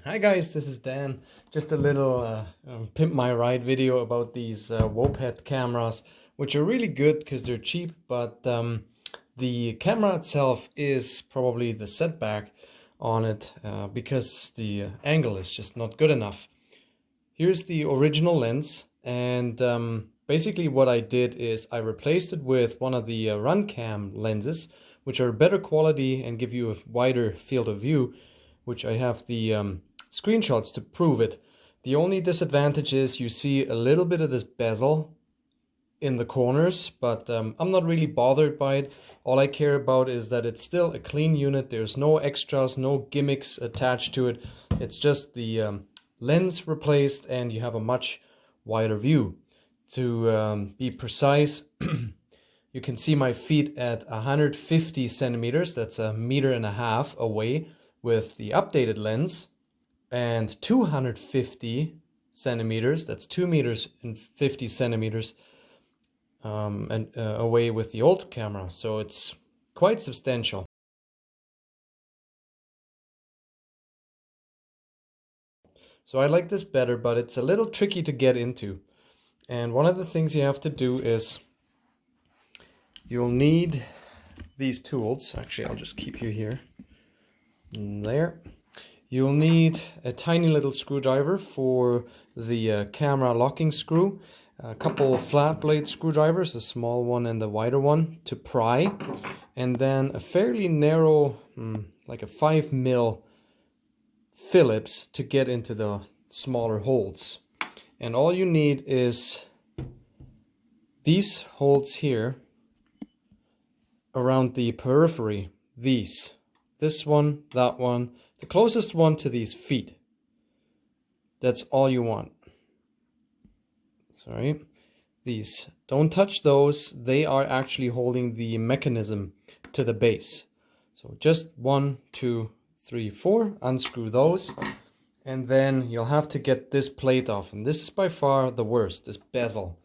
Hi guys, this is Dan. Just a little pimp my ride video about these WOPET cameras, which are really good because they're cheap, but the camera itself is probably the setback on it because the angle is just not good enough. Here's the original lens, and basically what I did is I replaced it with one of the RunCam lenses, which are better quality and give you a wider field of view, which I have the screenshots to prove it. The only disadvantage is you see a little bit of this bezel in the corners, but I'm not really bothered by it. All I care about is that it's still a clean unit. There's no extras, no gimmicks attached to it. It's just the lens replaced and you have a much wider view. To be precise, you can see my feet at 150 centimeters, that's 1.5 meters away with the updated lens, and 250 centimeters, that's 2.50 meters away with the old camera. So it's quite substantial. So I like this better, but it's a little tricky to get into. And one of the things you have to do is you'll need these tools. Actually, I'll just keep you here. There. You'll need a tiny little screwdriver for the camera locking screw, a couple of flat blade screwdrivers, a small one and a wider one to pry, and then a fairly narrow, like a 5mm Phillips to get into the smaller holes. And all you need is these holes here around the periphery, this one, that one, the closest one to these feet. That's all you want. Sorry, these. Don't touch those. They are actually holding the mechanism to the base. So just 1, 2, 3, 4. Unscrew those. And then you'll have to get this plate off. And this is by far the worst, this bezel.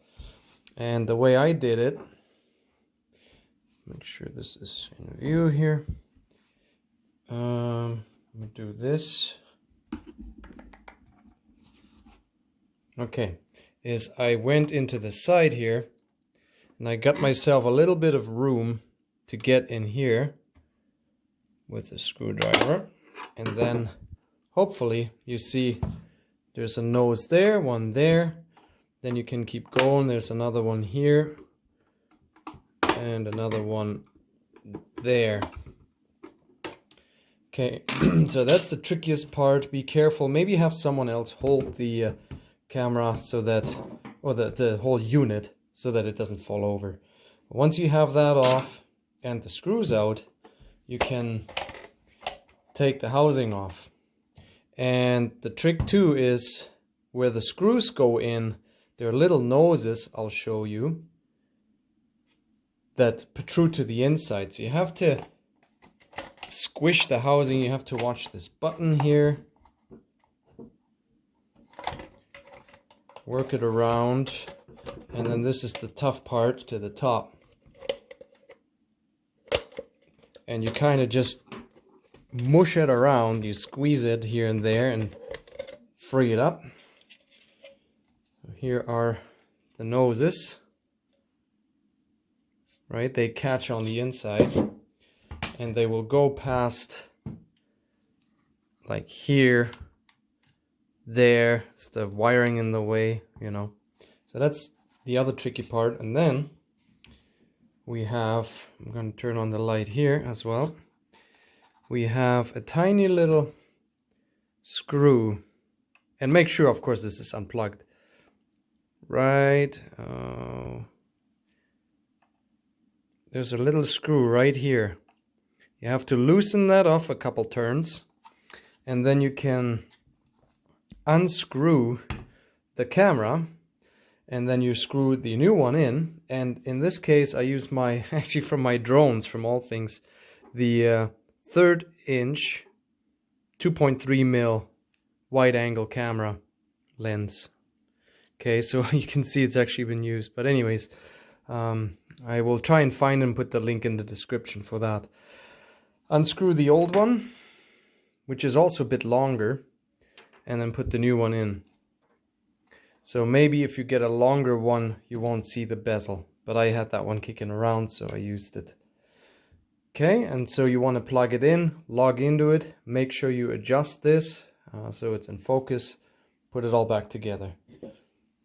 And the way I did it, make sure this is in view here. Let me do this. Okay, is I went into the side here and I got myself a little bit of room to get in here with the screwdriver, and then hopefully you see there's a nose there, one there, then you can keep going. There's another one here and another one there. Okay, so that's the trickiest part. Be careful. Maybe have someone else hold the camera so that, or the whole unit, so that it doesn't fall over. Once you have that off and the screws out, you can take the housing off. And the trick too is where the screws go in, there are little noses, I'll show you, that protrude to the inside. So you have to squish the housing. You have to watch this button here, work it around, and then this is the tough part to the top, and you kind of just mush it around. You squeeze it here and there and free it up. So here are the noses, right? They catch on the inside and they will go past, like here, there. It's the wiring in the way, you know. So that's the other tricky part. And then we have, I'm going to turn on the light here as well. We have a tiny little screw, and make sure, of course, this is unplugged. Right. There's a little screw right here. You have to loosen that off a couple turns, and then you can unscrew the camera, and then you screw the new one in. And in this case I use my, actually from my drones, from all things, the 1/3 inch 2.3mm wide angle camera lens. Okay, so you can see it's actually been used. But anyways, I will try and find and put the link in the description for that. Unscrew the old one, which is also a bit longer, and then put the new one in. So maybe if you get a longer one, you won't see the bezel, but I had that one kicking around, so I used it. Okay, and so you want to plug it in, log into it, make sure you adjust this so it's in focus, put it all back together.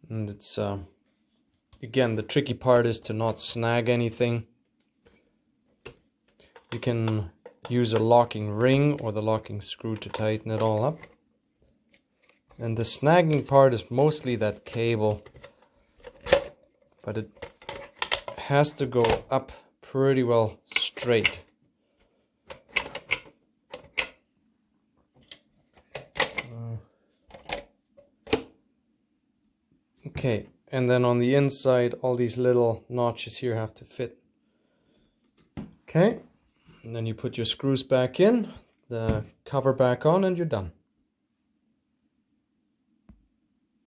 And it's, again, the tricky part is to not snag anything. You can use a locking ring or the locking screw to tighten it all up. And the snagging part is mostly that cable, but it has to go up pretty well straight. Okay, and then on the inside, all these little notches here have to fit. Okay, and then you put your screws back in, the cover back on, and you're done.